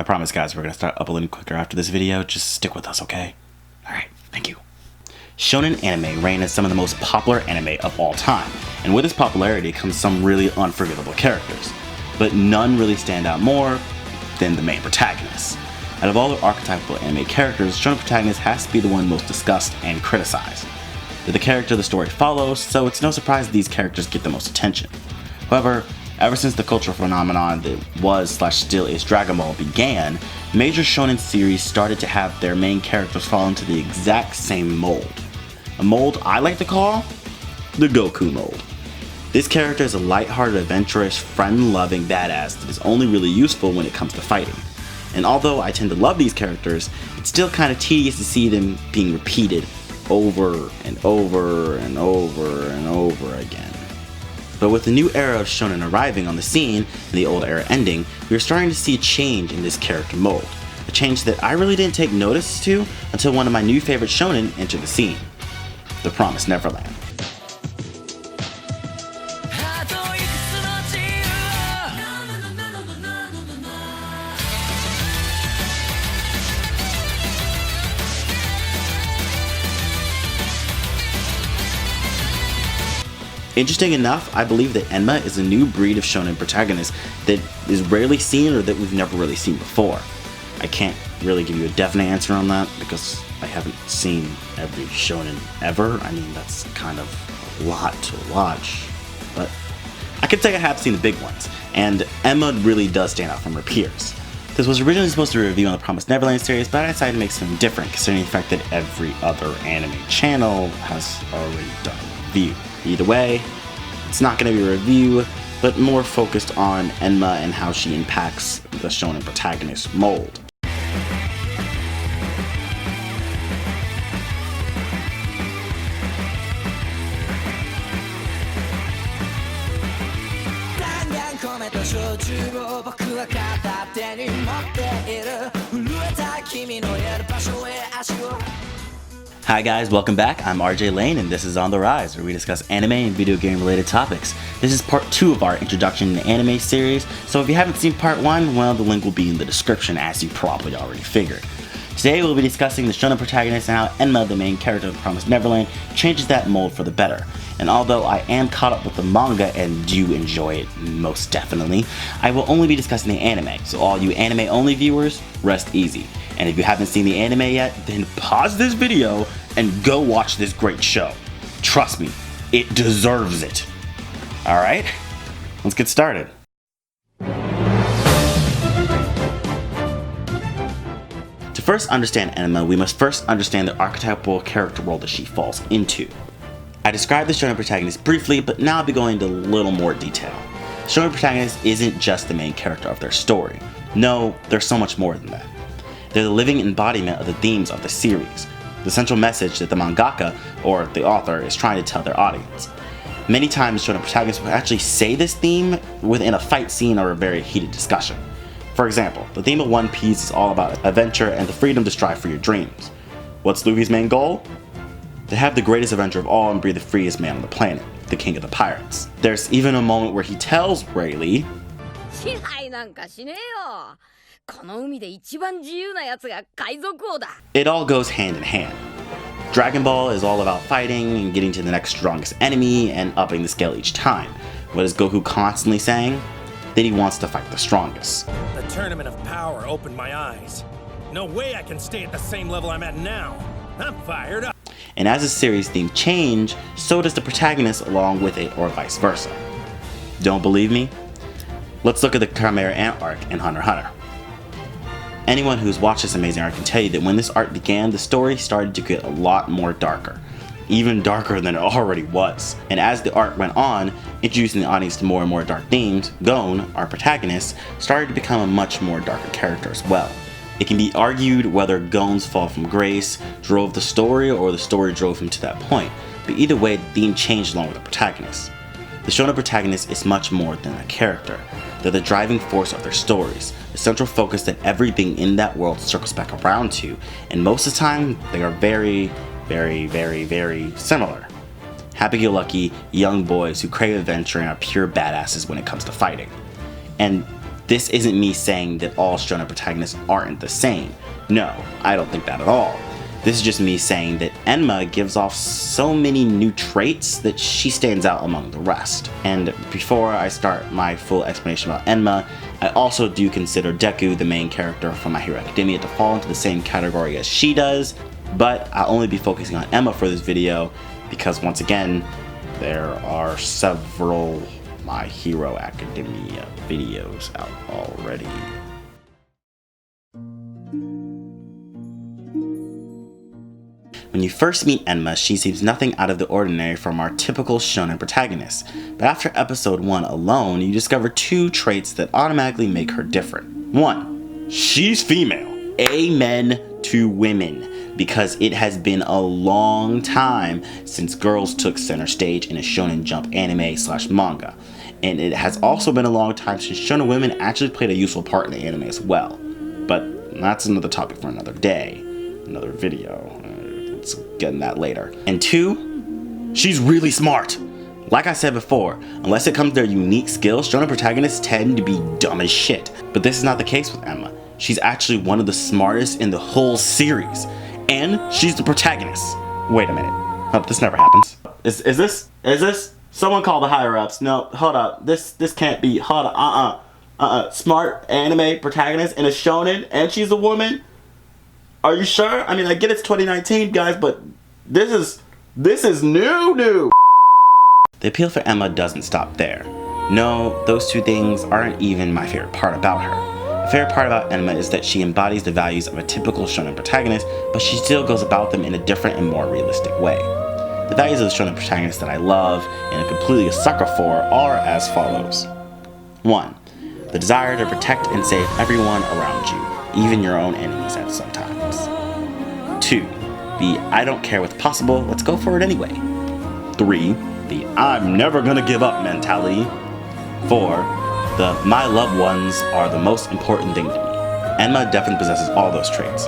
I promise, guys, we're going to start uploading quicker after this video. Just stick with us, okay? Alright, thank you. Shonen anime reign as some of the most popular anime of all time, and with its popularity comes some really unforgettable characters. But none really stand out more than the main protagonist. Out of all the archetypal anime characters, Shonen Protagonist has to be the one most discussed and criticized. They're the character the story follows, so it's no surprise that these characters get the most attention. However, ever since the cultural phenomenon that was/still is Dragon Ball began, major shonen series started to have their main characters fall into the exact same mold. A mold I like to call the Goku mold. This character is a lighthearted, adventurous, friend-loving badass that is only really useful when it comes to fighting. And although I tend to love these characters, it's still kind of tedious to see them being repeated over and over and over and over again. But with the new era of shonen arriving on the scene and the old era ending, we are starting to see a change in this character mold. A change that I really didn't take notice to until one of my new favorite shonen entered the scene. The Promised Neverland. Interesting enough, I believe that Enma is a new breed of shonen protagonist that is rarely seen or that we've never really seen before. I can't really give you a definite answer on that because I haven't seen every shonen ever. I mean, that's kind of a lot to watch. But I can say I have seen the big ones, and Enma really does stand out from her peers. This was originally supposed to be a review on the Promised Neverland series, but I decided to make something different considering the fact that every other anime channel has already done a review. Either way, it's not going to be a review, but more focused on Enma and how she impacts the shonen protagonist mold. Hi guys, welcome back. I'm RJ Lane and this is On The Rise, where we discuss anime and video game related topics. This is part 2 of our introduction to anime series, so if you haven't seen part 1, well, the link will be in the description, as you probably already figured. Today we'll be discussing the shonen protagonist and how Enma, the main character of the Promised Neverland, changes that mold for the better. And although I am caught up with the manga and do enjoy it most definitely, I will only be discussing the anime, so all you anime only viewers, rest easy. And if you haven't seen the anime yet, then pause this video and go watch this great show. Trust me, it deserves it. Alright, let's get started. To first understand Enma, we must first understand the archetypal character role that she falls into. I described the shonen protagonist briefly, but now I'll be going into a little more detail. The shonen protagonist isn't just the main character of their story. No, there's so much more than that. They're the living embodiment of the themes of the series, the central message that the mangaka, or the author, is trying to tell their audience. Many times, shonen protagonists will actually say this theme within a fight scene or a very heated discussion. For example, the theme of One Piece is all about adventure and the freedom to strive for your dreams. What's Luffy's main goal? To have the greatest adventure of all and be the freest man on the planet, the king of the pirates. There's even a moment where he tells Rayleigh, it all goes hand in hand. Dragon Ball is all about fighting and getting to the next strongest enemy and upping the scale each time. What is Goku constantly saying? That he wants to fight the strongest. The tournament of power opened my eyes. No way I can stay at the same level I'm at now. I'm fired up. And as the series theme change, so does the protagonist along with it, or vice versa. Don't believe me? Let's look at the Chimera Ant arc in Hunter x Hunter. Anyone who's watched this amazing arc can tell you that when this arc began, the story started to get a lot more darker. Even darker than it already was. And as the arc went on, introducing the audience to more and more dark themes, Gon, our protagonist, started to become a much more darker character as well. It can be argued whether Gon's fall from grace drove the story or the story drove him to that point, but either way, the theme changed along with the protagonist. The shonen protagonist is much more than a character. They're the driving force of their stories, the central focus that everything in that world circles back around to, and most of the time, they are very similar. Happy-go-lucky young boys who crave adventure and are pure badasses when it comes to fighting. And This isn't me saying that all shonen protagonists aren't the same. No, I don't think that at all. This is just me saying that Enma gives off so many new traits that she stands out among the rest. And before I start my full explanation about Enma, I also do consider Deku, the main character from My Hero Academia, to fall into the same category as she does, but I'll only be focusing on Enma for this video because, once again, there are several My Hero Academia videos out already. When you first meet Enma, she seems nothing out of the ordinary from our typical shonen protagonist, but after episode 1 alone, you discover 2 traits that automatically make her different. 1. She's female. Amen to women, because it has been a long time since girls took center stage in a Shonen Jump anime / manga, and it has also been a long time since shonen women actually played a useful part in the anime as well. But that's another topic for another day, another video. Let's get in that later. And 2, she's really smart. Like I said before, unless it comes to their unique skills, shonen protagonists tend to be dumb as shit. But this is not the case with Enma. She's actually one of the smartest in the whole series. And she's the protagonist. Wait a minute. Oh, this never happens. Is this? Someone call the higher ups. No, hold up. This can't be. Hold up. Smart anime protagonist in a shonen and she's a woman? Are you sure? I mean, I get it's 2019, guys, but this is new. The appeal for Enma doesn't stop there. No, those 2 things aren't even my favorite part about her. The favorite part about Enma is that she embodies the values of a typical shonen protagonist, but she still goes about them in a different and more realistic way. The values of the shonen protagonist that I love and am completely a sucker for are as follows. 1. The desire to protect and save everyone around you, even your own enemies at some times. 2. The I don't care what's possible, let's go for it anyway. 3. The I'm never gonna give up mentality. 4. The my loved ones are the most important thing to me. Enma definitely possesses all those traits,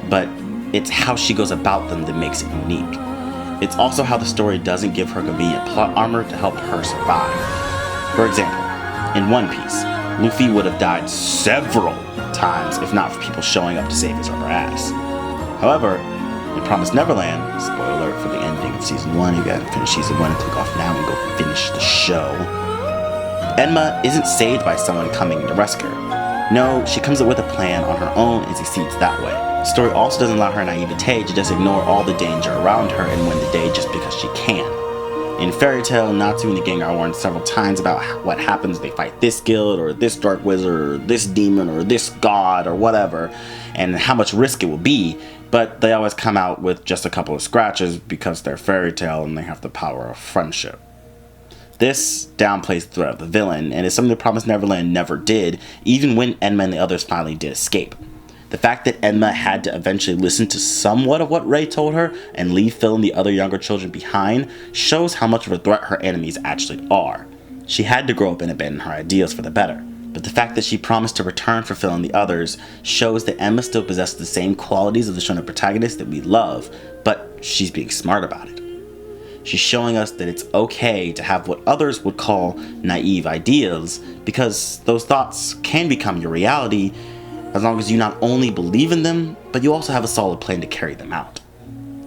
but it's how she goes about them that makes it unique. It's also how the story doesn't give her convenient plot armor to help her survive. For example, in One Piece, Luffy would have died several times if not for people showing up to save his rubber ass. However, in Promised Neverland, spoiler alert for the ending of season 1, you gotta finish season 1 and click off now and go finish the show. Enma isn't saved by someone coming in to rescue her. No, she comes up with a plan on her own and succeeds that way. The story also doesn't allow her naivete to just ignore all the danger around her and win the day just because she can. In Fairy Tail, Natsu and the gang are warned several times about what happens if they fight this guild, or this dark wizard, or this demon, or this god, or whatever, and how much risk it will be, but they always come out with just a couple of scratches because they're Fairy Tail and they have the power of friendship. This downplays the threat of the villain, and is something that Promised Neverland never did, even when Enma and the others finally did escape. The fact that Enma had to eventually listen to somewhat of what Rei told her and leave Phil and the other younger children behind shows how much of a threat her enemies actually are. She had to grow up and abandon her ideals for the better, but the fact that she promised to return for Phil and the others shows that Enma still possesses the same qualities of the shonen protagonist that we love, but she's being smart about it. She's showing us that it's okay to have what others would call naive ideals, because those thoughts can become your reality as long as you not only believe in them, but you also have a solid plan to carry them out.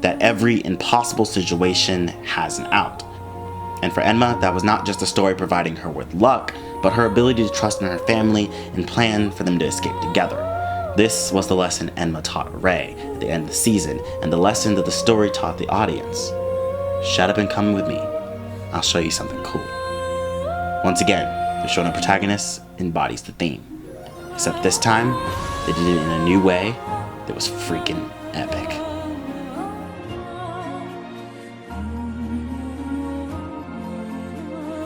That every impossible situation has an out. And for Enma, that was not just a story providing her with luck, but her ability to trust in her family and plan for them to escape together. This was the lesson Enma taught Rei at the end of the season, and the lesson that the story taught the audience. Shut up and come with me. I'll show you something cool. Once again, the shonen protagonist embodies the theme. Except this time, they did it in a new way that was freaking epic.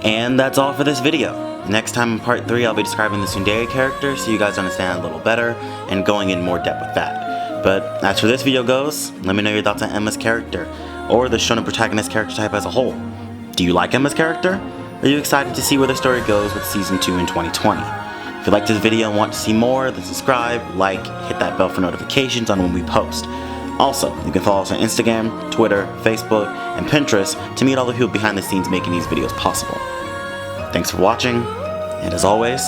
And that's all for this video. Next time in part 3, I'll be describing the tsundere character so you guys understand a little better and going in more depth with that. But as for this video goes, let me know your thoughts on Enma's character, or the shonen protagonist character type as a whole. Do you like Enma's character? Are you excited to see where the story goes with Season 2 in 2020? If you liked this video and want to see more, then subscribe, like, hit that bell for notifications on when we post. Also, you can follow us on Instagram, Twitter, Facebook, and Pinterest to meet all the people behind the scenes making these videos possible. Thanks for watching, and as always,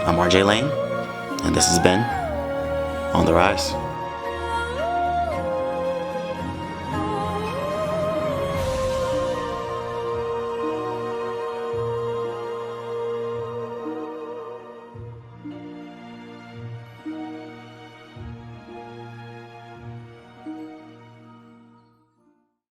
I'm RJ Lane, and this has been On the Rise.